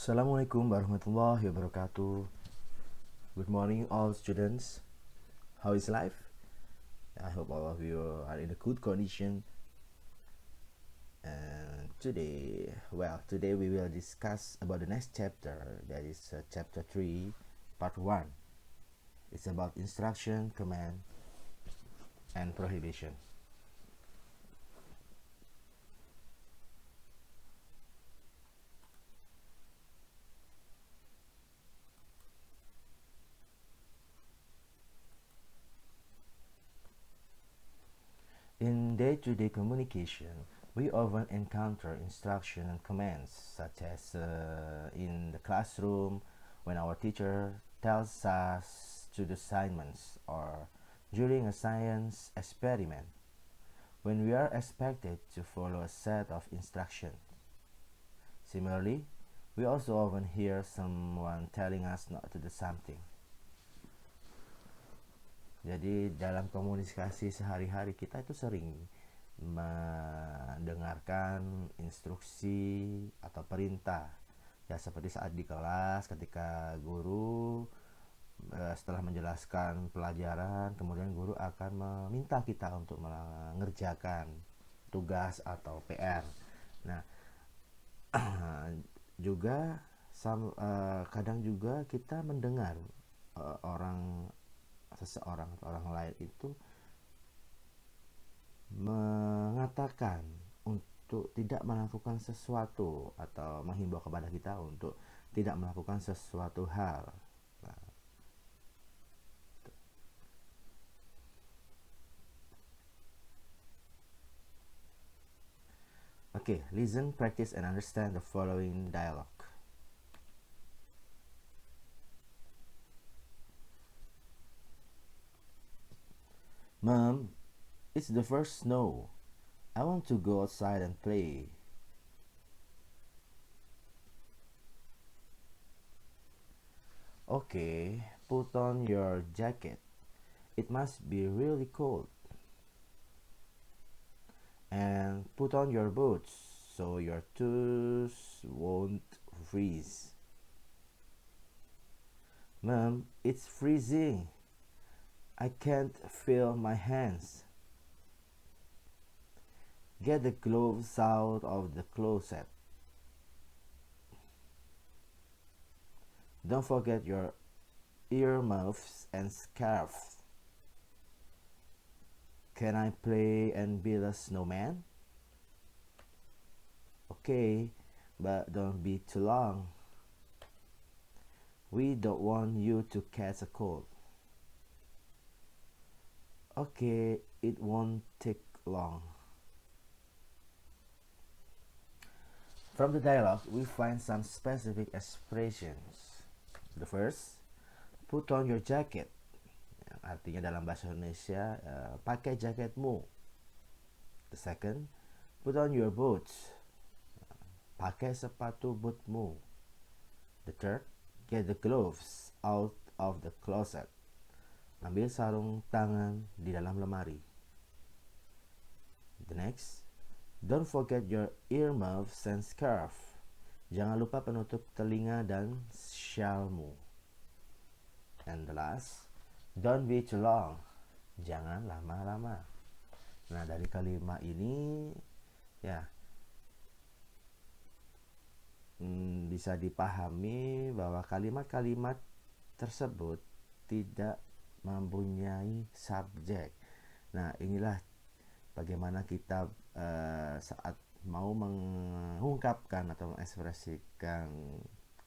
Assalamualaikum warahmatullahi wabarakatuh. Good morning, all students. How is life? I hope all of you are in a good condition. And today we will discuss about the next chapter. That is chapter 3, part 1. It's about instruction, command, and prohibition. In day-to-day communication, we often encounter instruction and commands, such as in the classroom when our teacher tells us to do assignments, or during a science experiment when we are expected to follow a set of instructions. Similarly, we also often hear someone telling us not to do something. Jadi dalam komunikasi sehari-hari kita itu sering mendengarkan instruksi atau perintah, ya seperti saat di kelas ketika guru setelah menjelaskan pelajaran, kemudian guru akan meminta kita untuk mengerjakan tugas atau PR. Nah, juga kadang juga kita mendengar seseorang atau orang lain itu mengatakan untuk tidak melakukan sesuatu atau menghimbau kepada kita untuk tidak melakukan sesuatu hal. Nah, okay, listen, practice, and understand the following dialogue. Mom, it's the first snow. I want to go outside and play. Okay, put on your jacket. It must be really cold. And put on your boots so your toes won't freeze. Mom, it's freezing. I can't feel my hands. Get the gloves out of the closet. Don't forget your earmuffs and scarf. Can I play and build a snowman? Okay, but don't be too long. We don't want you to catch a cold. Okay, it won't take long. From the dialogue, we find some specific expressions. The first, put on your jacket. Artinya dalam bahasa Indonesia, pakai jaketmu. The second, put on your boots. Pakai sepatu bootmu. The third, get the gloves out of the closet. Ambil sarung tangan di dalam lemari. The next, don't forget your earmuffs and scarf. Jangan lupa penutup telinga dan syalmu. And the last, don't be too long. Jangan lama-lama. Nah, dari kalimat ini ya bisa dipahami bahwa kalimat-kalimat tersebut tidak mempunyai subjek. Nah, inilah bagaimana kita saat mau mengungkapkan atau mengekspresikan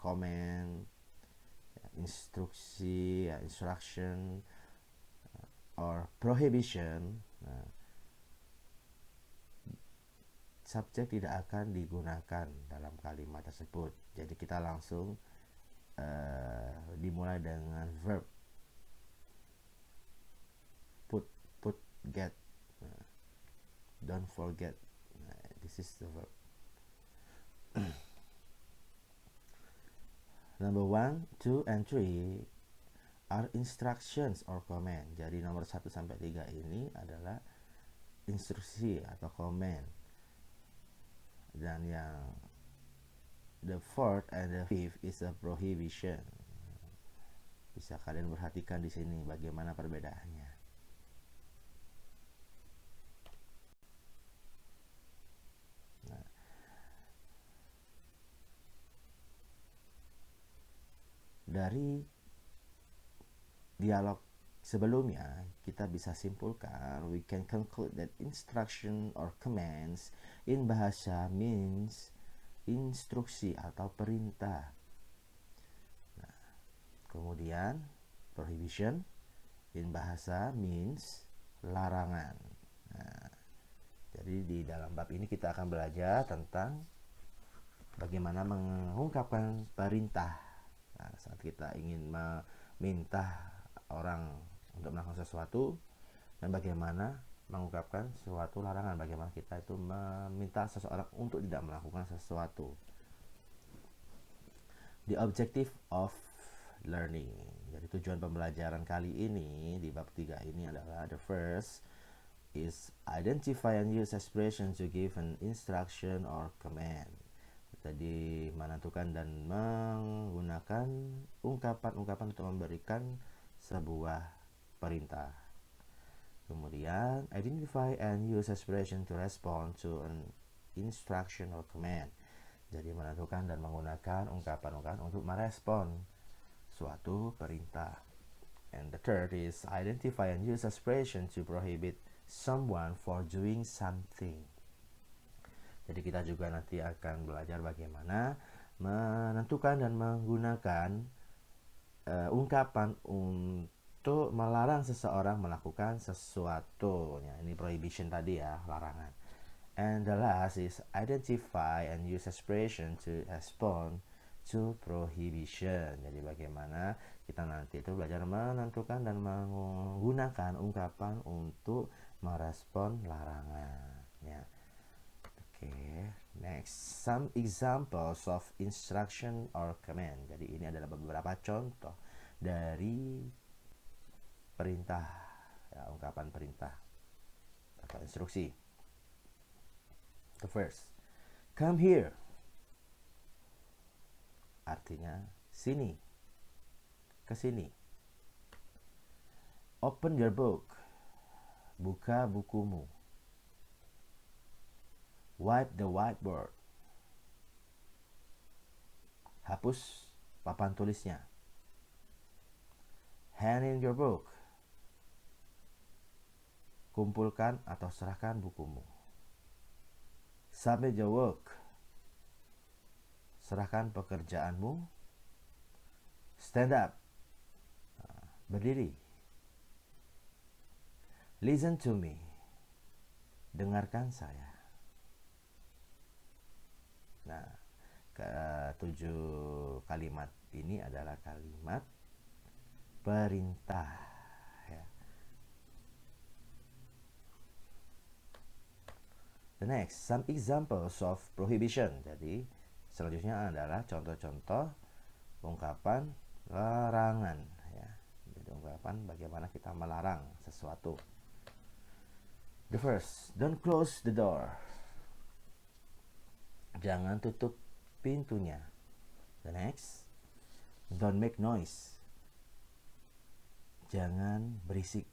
komen, instruksi, instruction, or prohibition. Nah, subjek tidak akan digunakan dalam kalimat tersebut. Jadi kita langsung dimulai dengan verb. Put, get. Don't forget. This is the verb. Number 1, 2, and 3 are instructions or command. Jadi nomor 1 sampai 3 ini adalah instruksi atau komen. Dan yang the fourth and the fifth is a prohibition. Bisa kalian perhatikan di sini bagaimana perbedaannya. Nah, dari dialog sebelumnya kita bisa simpulkan, we can conclude that instruction or commands in bahasa means instruksi atau perintah. Nah, kemudian prohibition in bahasa means larangan. Nah, jadi di dalam bab ini kita akan belajar tentang bagaimana mengungkapkan perintah. Nah, saat kita ingin meminta orang untuk melakukan sesuatu, dan bagaimana mengungkapkan suatu larangan, bagaimana kita itu meminta seseorang untuk tidak melakukan sesuatu. The objective of learning. Jadi tujuan pembelajaran kali ini di bab 3 ini adalah, the first is identify and use expression to give an instruction or command. Jadi menentukan dan menggunakan ungkapan-ungkapan untuk memberikan sebuah perintah. Kemudian identify and use expression to respond to an instruction or command. Jadi menentukan dan menggunakan ungkapan-ungkapan untuk merespon suatu perintah. And the third is identify and use expression to prohibit someone for doing something. Jadi kita juga nanti akan belajar bagaimana menentukan dan menggunakan ungkapan untuk melarang seseorang melakukan sesuatu. Ya, ini prohibition tadi ya, larangan. And the last is identify and use expression to respond to prohibition. Jadi bagaimana kita nanti itu belajar menentukan dan menggunakan ungkapan untuk merespon larangan. Ya. Oke, next, some examples of instruction or command. Jadi ini adalah beberapa contoh dari perintah, ya, ungkapan perintah atau instruksi. The first, come here. Artinya sini, ke sini. Open your book. Buka bukumu. Wipe the whiteboard. Hapus papan tulisnya. Hand in your book. Kumpulkan atau serahkan bukumu. Submit your work. Serahkan pekerjaanmu. Stand up. Berdiri. Listen to me. Dengarkan saya. Nah, ke-7 kalimat ini adalah kalimat perintah. Ya. The next, some examples of prohibition. Jadi, selanjutnya adalah contoh-contoh ungkapan larangan. Ya. Jadi, ungkapan bagaimana kita melarang sesuatu. The first, don't close the door. Jangan tutup pintunya. The next, don't make noise. Jangan berisik.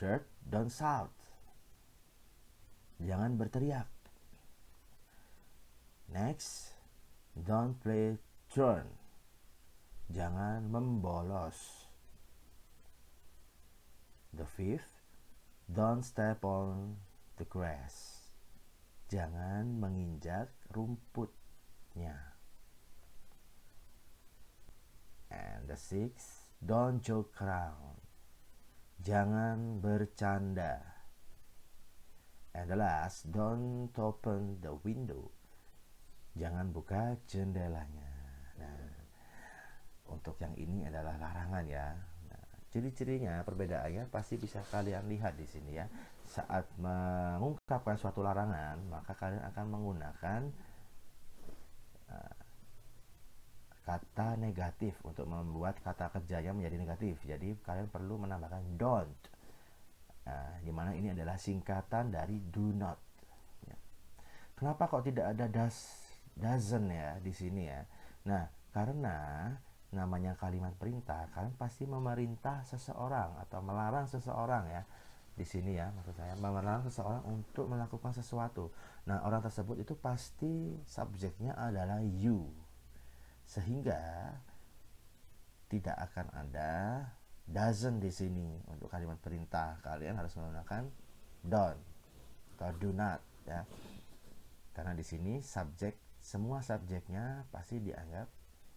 Third, don't shout. Jangan berteriak. Next, don't play truant. Jangan membolos. The fifth, don't step on the grass. Jangan menginjak rumputnya. And the sixth, don't joke around. Jangan bercanda. And the last, don't open the window. Jangan buka jendelanya. Nah, untuk yang ini adalah larangan ya. Nah, ciri-cirinya, perbedaannya pasti bisa kalian lihat di sini ya. Saat mengungkapkan suatu larangan, maka kalian akan menggunakan kata negatif untuk membuat kata kerjanya menjadi negatif. Jadi kalian perlu menambahkan don't, dimana ini adalah singkatan dari do not. Ya. Kenapa kok tidak ada doesn't ya di sini ya? Nah, karena namanya kalimat perintah, kalian pasti memerintah seseorang atau melarang seseorang ya. Di sini ya, maksud saya melarang seseorang untuk melakukan sesuatu. Nah, orang tersebut itu pasti subjeknya adalah you. Sehingga tidak akan ada doesn't di sini untuk kalimat perintah. Kalian harus menggunakan don't atau do not ya. Karena di sini semua subjeknya pasti dianggap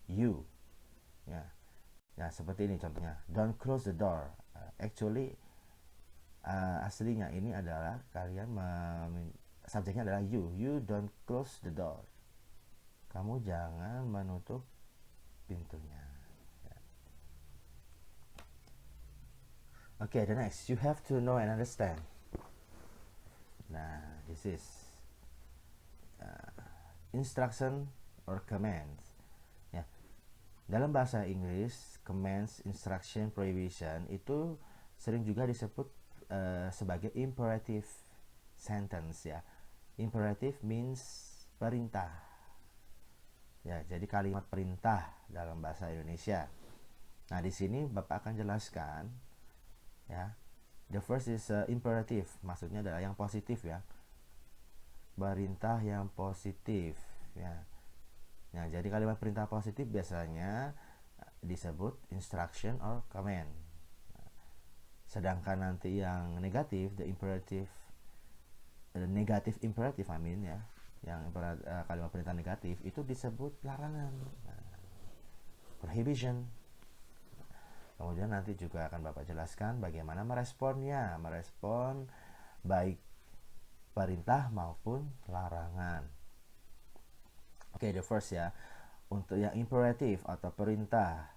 you. Ya. Ya, seperti ini contohnya. Don't close the door. Actually aslinya ini adalah kalian subjeknya adalah you. You don't close the door. Kamu jangan menutup pintunya. Okay, the next, you have to know and understand. Nah, this is instruction or commands. Ya, dalam bahasa Inggris, commands, instruction, prohibition itu sering juga disebut sebagai imperative sentence ya. Imperative means perintah. Ya, jadi kalimat perintah dalam bahasa Indonesia. Nah, di sini Bapak akan jelaskan ya. The first is imperative, maksudnya adalah yang positif ya. Perintah yang positif ya. Nah, jadi kalimat perintah positif biasanya disebut instruction or command. Sedangkan nanti yang negatif, the negative imperative ya, yang kalimat perintah negatif itu disebut larangan, prohibition. Kemudian nanti juga akan Bapak jelaskan bagaimana meresponnya, merespon baik perintah maupun larangan. Oke, the first ya, untuk yang imperative atau perintah.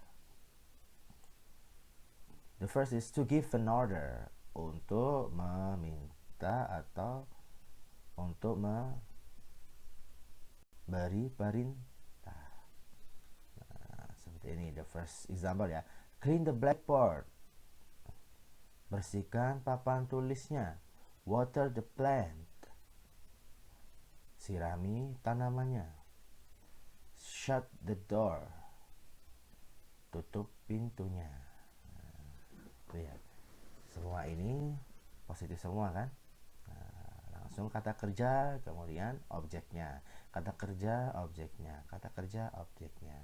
The first is to give an order, untuk meminta atau untuk memberi perintah. Nah, seperti ini, the first example ya. Clean the blackboard, bersihkan papan tulisnya. Water the plant, sirami tanamannya. Shut the door, tutup pintunya. Lihat, semua ini positif semua kan. Nah, langsung kata kerja, kemudian objeknya. Kata kerja, objeknya. Kata kerja, objeknya.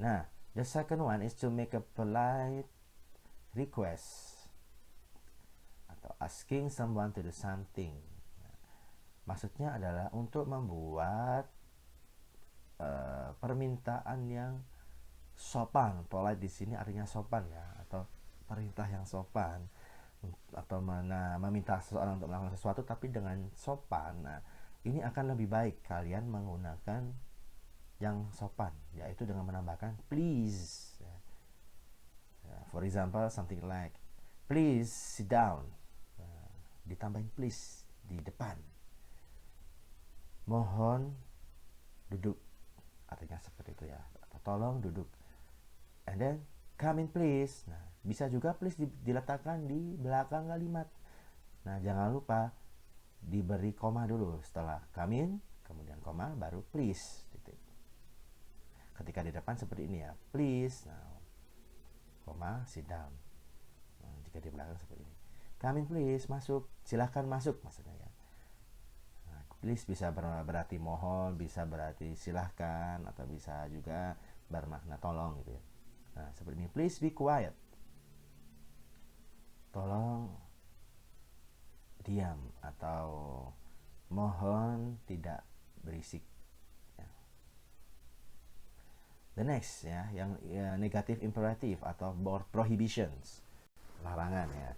Nah, the second one is to make a polite request atau asking someone to do something. Maksudnya adalah untuk membuat permintaan yang sopan. Polite di sini artinya sopan ya, atau perintah yang sopan, atau meminta seseorang untuk melakukan sesuatu tapi dengan sopan. Nah, ini akan lebih baik kalian menggunakan yang sopan, yaitu dengan menambahkan please. For example, something like please sit down. Ditambahin please di depan. Mohon duduk, artinya seperti itu ya, atau tolong duduk. And then come in please. Nah, bisa juga please diletakkan di belakang kalimat. Nah, jangan lupa diberi koma dulu setelah come in, kemudian koma, baru please. Ketika di depan seperti ini ya, please, now, koma, sit down. Nah, jika di belakang seperti ini, come in please, masuk, silahkan masuk maksudnya ya. Nah, please bisa berarti mohon, bisa berarti silahkan, atau bisa juga bermakna tolong gitu ya. Nah, seperti ini, please be quiet, tolong diam, atau mohon tidak berisik. The next ya, yang negative imperative atau prohibitions, larangan ya.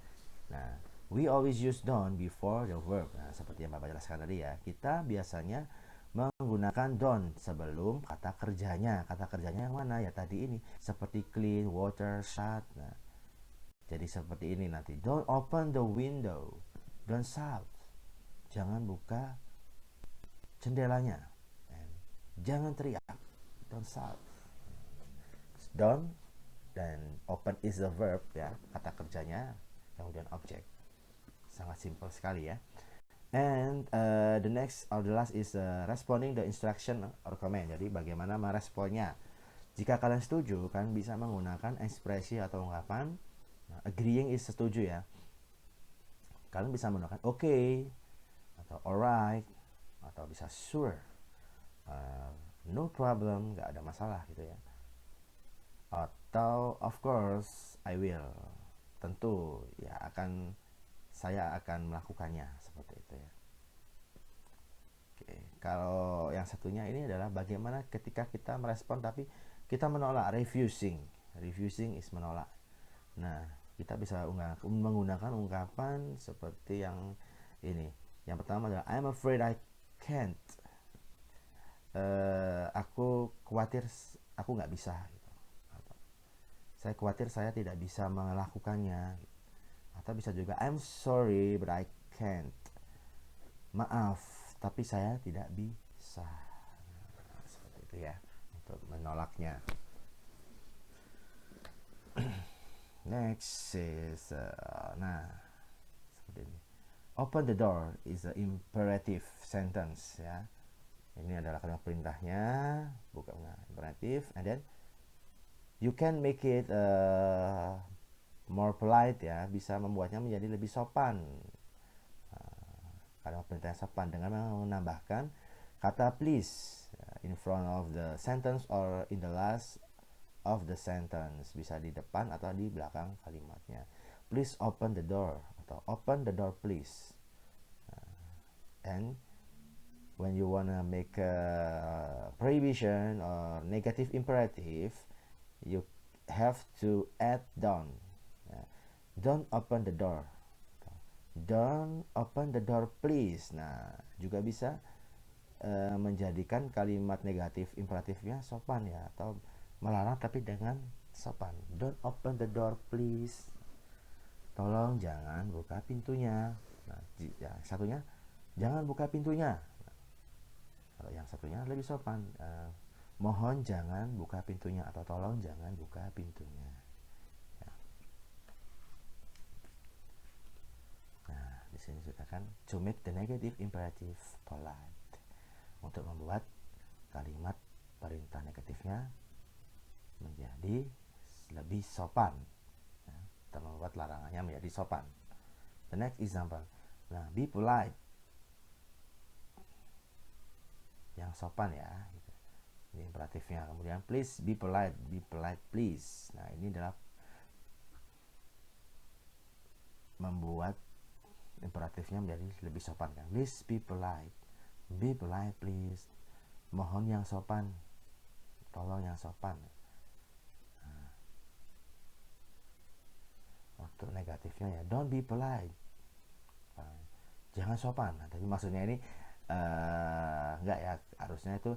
Nah, we always use don't before the verb. Nah, seperti yang Bapak jelaskan tadi ya, kita biasanya menggunakan don't sebelum kata kerjanya. Kata kerjanya yang mana ya, tadi ini, seperti clean, water, shut. Nah, jadi seperti ini nanti, don't open the window, don't shout, jangan buka jendelanya, jangan teriak, don't shout. Don't dan open is the verb ya, kata kerjanya, kemudian objek. Sangat simpel sekali ya. And the next or the last is responding the instruction or comment. Jadi bagaimana meresponnya. Jika kalian setuju, kalian bisa menggunakan ekspresi atau ungkapan. Nah, agreeing is setuju ya. Kalian bisa menggunakan okay atau alright atau bisa sure, no problem, nggak ada masalah gitu ya. Atau of course I will, tentu ya saya akan melakukannya, seperti itu ya. Oke, kalau yang satunya ini adalah bagaimana ketika kita merespon tapi kita menolak, refusing is menolak. Nah, kita bisa menggunakan ungkapan seperti yang ini. Yang pertama adalah I'm afraid I can't. Aku khawatir aku nggak bisa gitu. Saya khawatir saya tidak bisa melakukannya. Atau bisa juga I'm sorry but I can't. Maaf, tapi saya tidak bisa. Nah, seperti itu ya, untuk menolaknya. Next is seperti ini. Open the door is an imperative sentence ya. Ini adalah kalimat perintahnya, bukan imperatif. And then you can make it more polite ya, bisa membuatnya menjadi lebih sopan. Kalimat perintah sopan dengan menambahkan kata please in front of the sentence or in the last of the sentence, bisa di depan atau di belakang kalimatnya. Please open the door atau open the door please. And when you wanna make a prohibition or negative imperative, you have to add don't. Don't open the door. Don't open the door please. Nah, juga bisa menjadikan kalimat negatif imperatifnya sopan ya, atau melarang tapi dengan sopan. Don't open the door please. Tolong jangan buka pintunya. Nah, yang satunya jangan buka pintunya. Nah, kalau yang satunya lebih sopan, mohon jangan buka pintunya atau tolong jangan buka pintunya. Di sini dikatakan to make the negative imperative polite, untuk membuat kalimat perintah negatifnya menjadi lebih sopan, atau membuat larangannya menjadi sopan. The next example, nah be polite, yang sopan ya, gitu. Ini imperatifnya. Kemudian please be polite please. Nah ini adalah membuat imperatifnya menjadi lebih sopan kan. Please be polite please. Mohon yang sopan, tolong yang sopan. Nah, untuk negatifnya ya don't be polite, jangan sopan. Nah, tapi maksudnya ini enggak ya, harusnya itu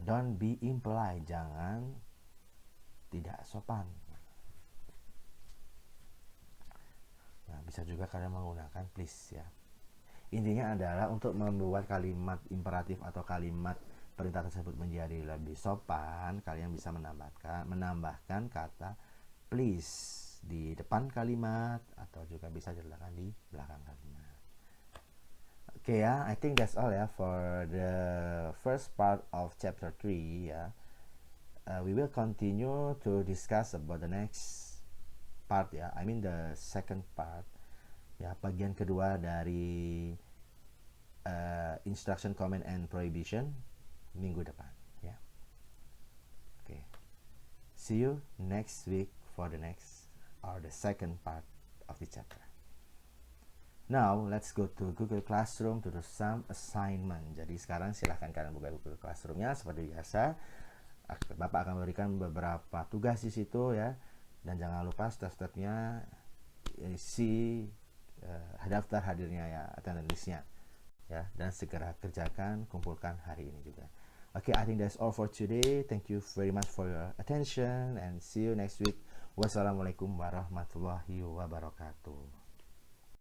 don't be impolite, jangan tidak sopan. Nah, bisa juga kalian menggunakan please ya. Intinya adalah untuk membuat kalimat imperatif atau kalimat perintah tersebut menjadi lebih sopan, kalian bisa menambahkan kata please di depan kalimat atau juga bisa diletakkan di belakang kalimat. Okay ya, I think that's all ya for the first part of chapter 3 ya. We will continue to discuss about the next part ya, I mean the second part ya, bagian kedua dari instruction, comment, and prohibition minggu depan ya. Oke, see you next week for the next or the second part of the chapter. Now let's go to Google Classroom to do some assignment. Jadi sekarang silahkan kalian buka Google Classroom-nya seperti biasa. Bapak akan memberikan beberapa tugas di situ ya. Dan jangan lupa step-stepnya isi daftar hadirnya ya, attendance-nya ya, dan segera kerjakan, kumpulkan hari ini juga. Okay, I think that's all for today. Thank you very much for your attention and see you next week. Wassalamualaikum warahmatullahi wabarakatuh.